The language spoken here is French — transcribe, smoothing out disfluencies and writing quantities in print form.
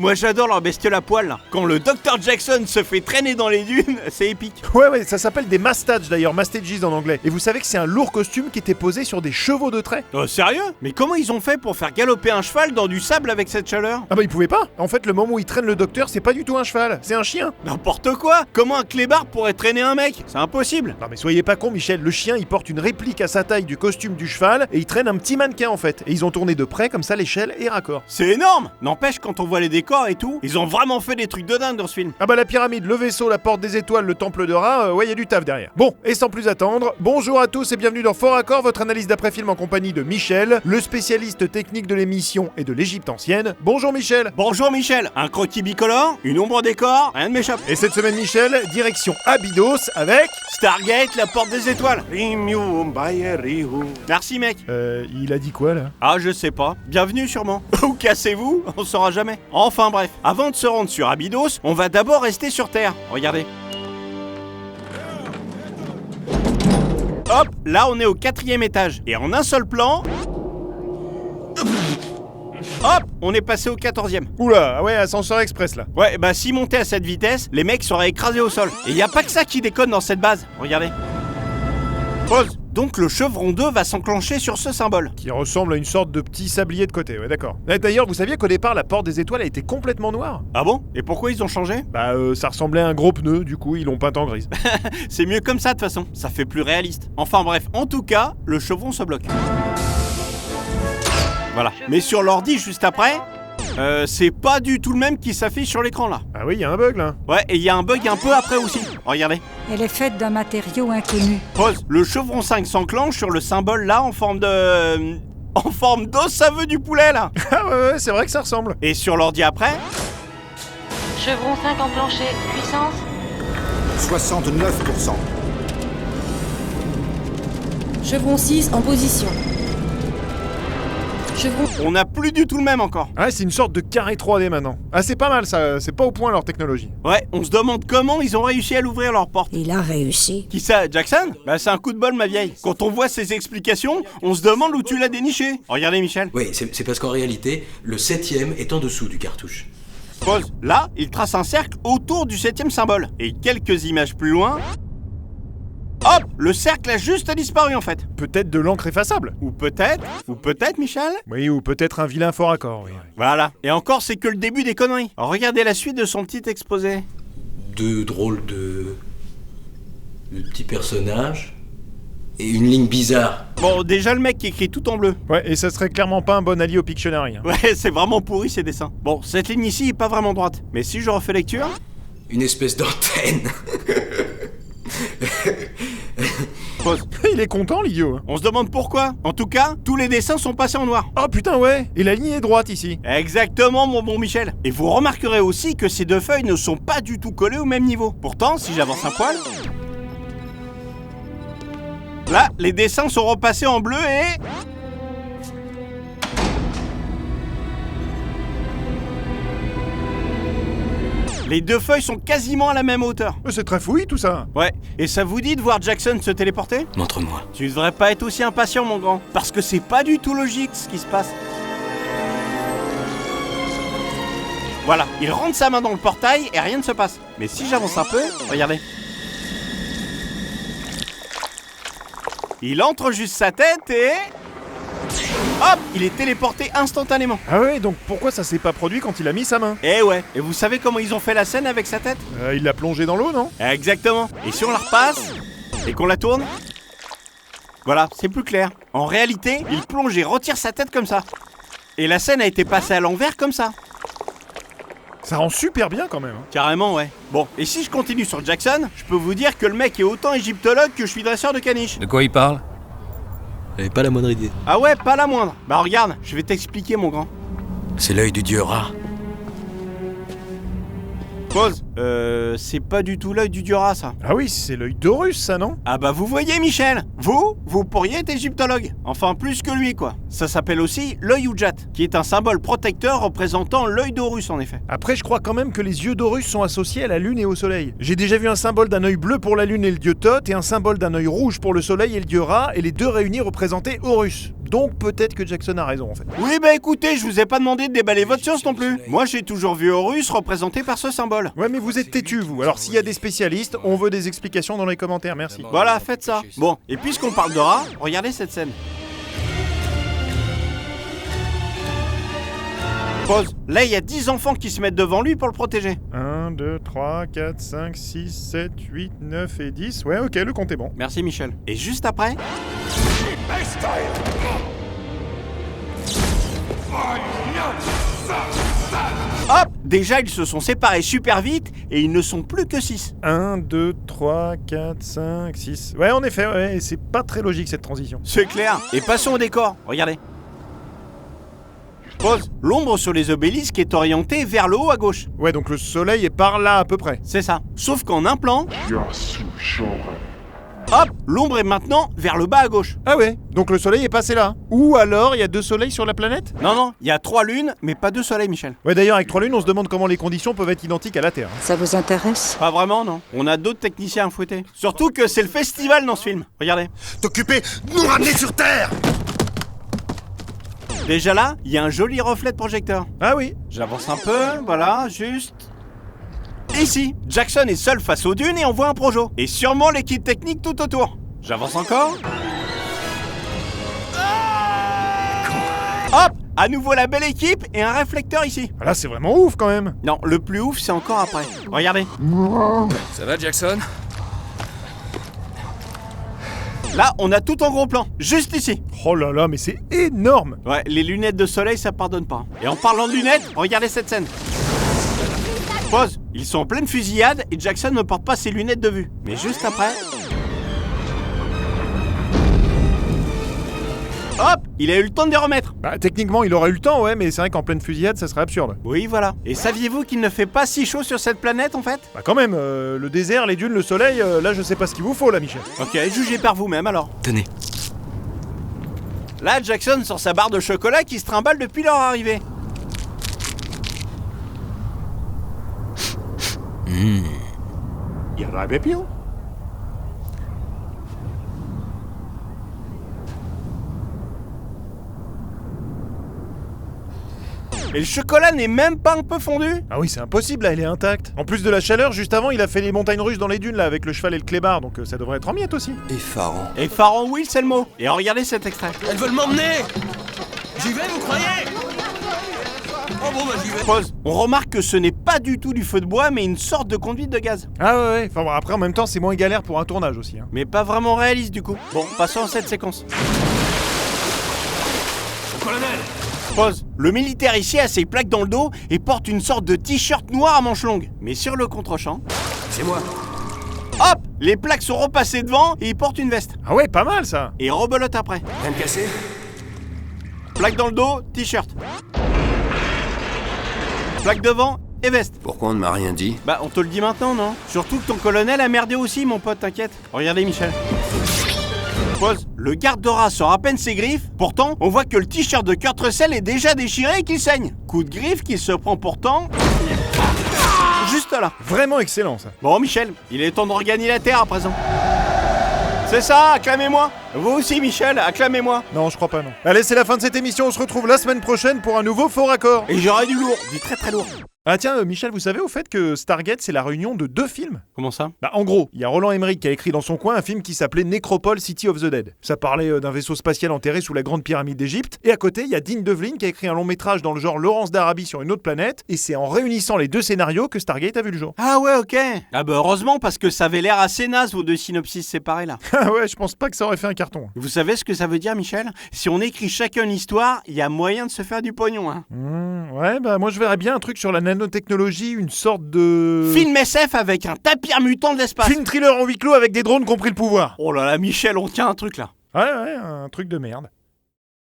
Moi j'adore leur bestiole à poil là. Quand le Dr Jackson se fait traîner dans les dunes, c'est épique. Ouais, ça s'appelle des mastages d'ailleurs, mastages en anglais. Et vous savez que c'est un lourd costume qui était posé sur des chevaux de trait. Sérieux? Mais comment ils ont fait pour faire galoper un cheval dans du sable avec cette chaleur? Ah bah ils pouvaient pas. En fait, le moment où ils traînent le docteur, c'est pas du tout un cheval, c'est un chien. N'importe quoi! Comment un clébard pourrait traîner un mec? C'est impossible! Non mais soyez pas con Michel, le chien il porte une réplique à sa taille du costume du cheval et il traîne un petit mannequin en fait. Et ils ont tourné de près comme ça l'échelle est raccord. C'est énorme! N'empêche, quand on voit les décors et tout, ils ont vraiment fait des trucs de dingue dans ce film. Ah bah la pyramide, le vaisseau, la porte des étoiles, le temple de Ra, ouais y a du taf derrière. Bon, et sans plus attendre, bonjour à tous et bienvenue dans Fort Accord, votre analyse d'après-film en compagnie de Michel, le spécialiste technique de l'émission et de l'Égypte ancienne. Bonjour Michel. Bonjour Michel, un croquis bicolore, une ombre décor, rien ne m'échappe. Et cette semaine Michel, direction Abydos avec... Stargate, la porte des étoiles. Merci mec. Il a dit quoi là? Ah je sais pas, bienvenue sûrement. Ou cassez-vous, on saura jamais. Enfin bref, avant de se rendre sur Abydos, on va d'abord rester sur Terre. Regardez. Hop, là on est au 4e étage. Et en un seul plan... Hop, on est passé au 14e. Oula, ah ouais, ascenseur express là. Ouais, bah si montait à cette vitesse, les mecs seraient écrasés au sol. Et y a pas que ça qui déconne dans cette base. Regardez. Pause. Donc le chevron 2 va s'enclencher sur ce symbole. Qui ressemble à une sorte de petit sablier de côté, ouais d'accord. D'ailleurs, vous saviez qu'au départ, la porte des étoiles a été complètement noire? Ah bon? Et pourquoi ils ont changé? Bah ça ressemblait à un gros pneu, du coup ils l'ont peint en grise. C'est mieux comme ça de toute façon, ça fait plus réaliste. Enfin bref, en tout cas, le chevron se bloque. Voilà. Mais sur l'ordi juste après, c'est pas du tout le même qui s'affiche sur l'écran là. Ah oui, il y a un bug là. Ouais, et il y a un bug un peu après aussi. Regardez. Elle est faite d'un matériau inconnu. Pause. Le chevron 5 s'enclenche sur le symbole là en forme de... En forme d'os à vœux du poulet là. Ah ouais, c'est vrai que ça ressemble. Et sur l'ordi après... Chevron 5 enclenché, puissance 69%. Chevron 6 en position. Chevron... On n'a plus du tout le même encore. Ouais, c'est une sorte de carré 3D maintenant. Ah c'est pas mal ça, c'est pas au point leur technologie. Ouais, on se demande comment ils ont réussi à l'ouvrir leur porte. Il a réussi. Qui ça, Jackson? Bah c'est un coup de bol ma vieille. Quand on voit ces explications, on se demande où tu l'as déniché. Regardez Michel. Oui, c'est parce qu'en réalité, le 7e est en dessous du cartouche. Pause. Là, il trace un cercle autour du 7e symbole. Et quelques images plus loin... Hop! Le cercle a juste disparu en fait. Peut-être de l'encre effaçable. Ou peut-être Michel? Oui, ou peut-être un vilain fort accord, oui. Voilà. Et encore, c'est que le début des conneries. Alors, regardez la suite de son petit exposé. Deux drôles de petits personnages et une ligne bizarre. Bon, déjà le mec qui écrit tout en bleu. Ouais, et ça serait clairement pas un bon allié au Pictionary. Hein. Ouais, c'est vraiment pourri ces dessins. Bon, cette ligne ici est pas vraiment droite. Mais si je refais lecture... Une espèce d'antenne. Pause. Il est content l'idiot. Hein. On se demande pourquoi. En tout cas, tous les dessins sont passés en noir. Oh putain ouais, et la ligne est droite ici. Exactement mon bon Michel. Et vous remarquerez aussi que ces deux feuilles ne sont pas du tout collées au même niveau. Pourtant, si j'avance un poil... Là, les dessins sont repassés en bleu et... Les deux feuilles sont quasiment à la même hauteur. C'est très fouillis tout ça. Ouais, et ça vous dit de voir Jackson se téléporter? Montre-moi. Tu devrais pas être aussi impatient mon grand, parce que c'est pas du tout logique ce qui se passe. Voilà, il rentre sa main dans le portail et rien ne se passe. Mais si j'avance un peu, regardez. Il entre juste sa tête et... Hop, il est téléporté instantanément. Ah ouais, donc pourquoi ça s'est pas produit quand il a mis sa main? Eh ouais, et vous savez comment ils ont fait la scène avec sa tête? Il l'a plongé dans l'eau, non? Exactement. Et si on la repasse et qu'on la tourne, voilà, c'est plus clair. En réalité, il plonge et retire sa tête comme ça. Et la scène a été passée à l'envers comme ça. Ça rend super bien quand même. Hein. Carrément, ouais. Bon, et si je continue sur Jackson, je peux vous dire que le mec est autant égyptologue que je suis dresseur de caniche. De quoi il parle? J'avais pas la moindre idée. Ah ouais, pas la moindre. Bah regarde, je vais t'expliquer mon grand. C'est l'œil du dieu Ra. Pause. C'est pas du tout l'œil du dieu Ra, ça. Ah oui, c'est l'œil d'Horus, ça, non? Ah bah vous voyez, Michel, vous pourriez être égyptologue. Enfin, plus que lui, quoi. Ça s'appelle aussi l'œil Oudjat, qui est un symbole protecteur représentant l'œil d'Horus, en effet. Après, je crois quand même que les yeux d'Horus sont associés à la lune et au soleil. J'ai déjà vu un symbole d'un œil bleu pour la lune et le dieu Thoth, et un symbole d'un œil rouge pour le soleil et le dieu Ra, et les deux réunis représentaient Horus. Donc peut-être que Jackson a raison en fait. Oui, bah écoutez, je vous ai pas demandé de déballer votre science non plus. Moi, j'ai toujours vu Horus représenté par ce symbole. Ouais, mais vous êtes têtus, vous. Alors s'il y a des spécialistes, on veut des explications dans les commentaires, merci. Voilà, faites ça. Bon, et puisqu'on parle de rats, regardez cette scène. Pause. Là, il y a 10 enfants qui se mettent devant lui pour le protéger. 1, 2, 3, 4, 5, 6, 7, 8, 9 et 10. Ouais, ok, le compte est bon. Merci Michel. Et juste après... Hop! Déjà, ils se sont séparés super vite et ils ne sont plus que 6. 1, 2, 3, 4, 5, 6. Ouais, en effet, ouais, c'est pas très logique cette transition. C'est clair. Et passons au décor. Regardez. Pause. L'ombre sur les obélisques est orientée vers le haut à gauche. Ouais, donc le soleil est par là à peu près. C'est ça. Sauf qu'en un plan... Hop! L'ombre est maintenant vers le bas à gauche. Ah ouais, donc le soleil est passé là. Ou alors il y a 2 soleils sur la planète? Non, il y a 3 lunes, mais pas 2 soleils, Michel. Ouais, d'ailleurs, avec 3 lunes, on se demande comment les conditions peuvent être identiques à la Terre. Ça vous intéresse? Pas vraiment, non. On a d'autres techniciens à fouetter. Surtout que c'est le festival dans ce film. Regardez. T'occuper de nous ramener sur Terre! Déjà là, il y a un joli reflet de projecteur. Ah oui. J'avance un peu, voilà, juste... Ici, Jackson est seul face aux dunes et on voit un projo. Et sûrement l'équipe technique tout autour. J'avance encore. Hop! À nouveau la belle équipe et un réflecteur ici. Là, c'est vraiment ouf quand même. Non, le plus ouf, c'est encore après. Regardez. Ça va, Jackson? Là, on a tout en gros plan. Juste ici. Oh là là, mais c'est énorme. Ouais, les lunettes de soleil, ça pardonne pas. Et en parlant de lunettes, regardez cette scène. Pause. Ils sont en pleine fusillade et Jackson ne porte pas ses lunettes de vue. Mais juste après... Hop! Il a eu le temps de les remettre. Bah, techniquement, il aurait eu le temps, ouais, mais c'est vrai qu'en pleine fusillade, ça serait absurde. Oui, voilà. Et saviez-vous qu'il ne fait pas si chaud sur cette planète, en fait? Bah quand même, le désert, les dunes, le soleil, là, je sais pas ce qu'il vous faut, là, Michel. Ok, jugez par vous-même, alors. Tenez. Là, Jackson sort sa barre de chocolat qui se trimballe depuis leur arrivée. Et le chocolat n'est même pas un peu fondu? Ah oui, c'est impossible, là, elle est intacte. En plus de la chaleur, juste avant, il a fait les montagnes russes dans les dunes, là, avec le cheval et le clébard, donc ça devrait être en miettes aussi. Effarant. Et Pharaon Will, c'est le mot. Et regardez cet extrait. Elles veulent m'emmener! J'y vais, vous croyez? Oh bon, bah j'y vais. Pause. On remarque que ce n'est pas du tout du feu de bois, mais une sorte de conduite de gaz. Ah ouais, enfin bon, après, en même temps, c'est moins galère pour un tournage aussi, hein. Mais pas vraiment réaliste, du coup. Bon, passons à cette séquence. Colonel! Pause. Le militaire ici a ses plaques dans le dos et porte une sorte de t-shirt noir à manches longues. Mais sur le contre-champ... C'est moi. Hop! Les plaques sont repassées devant et il porte une veste. Ah ouais, pas mal, ça. Et rebelote après. Rien de cassé? Plaque dans le dos, t-shirt. Plaque devant et veste. Pourquoi on ne m'a rien dit? Bah, on te le dit maintenant, non? Surtout que ton colonel a merdé aussi, mon pote, t'inquiète. Regardez, Michel. Pause. Le garde de rat sort à peine ses griffes. Pourtant, on voit que le t-shirt de Kurt Russell est déjà déchiré et qu'il saigne. Coup de griffe qui se prend pourtant... juste là. Vraiment excellent, ça. Bon, Michel, il est temps de regagner la Terre à présent. C'est ça, acclamez-moi. Vous aussi, Michel, acclamez-moi. Non, je crois pas, non. Allez, c'est la fin de cette émission, on se retrouve la semaine prochaine pour un nouveau Faux Raccord. Et j'aurai du lourd, du très très lourd. Ah tiens, Michel, vous savez au fait que Stargate, c'est la réunion de 2 films? Comment ça? Bah en gros, il y a Roland Emmerich qui a écrit dans son coin un film qui s'appelait Necropole City of the Dead. Ça parlait d'un vaisseau spatial enterré sous la grande pyramide d'Égypte. Et à côté, il y a Dean Devlin qui a écrit un long métrage dans le genre Laurence d'Arabie sur une autre planète. Et c'est en réunissant les 2 scénarios que Stargate a vu le jour. Ah ouais, ok. Ah bah heureusement, parce que ça avait l'air assez naze vos 2 synopsis séparés là. Ah ouais, je pense pas que ça aurait fait un carton. Vous savez ce que ça veut dire, Michel? Si on écrit chacun une histoire, il y a moyen de se faire du pognon, hein. Ouais, bah moi je verrais bien un truc sur la nanotechnologie, une sorte de... Film SF avec un tapir mutant de l'espace. Film thriller en huis clos avec des drones qui ont pris le pouvoir. Oh là là, Michel, on tient un truc là. Ouais, un truc de merde.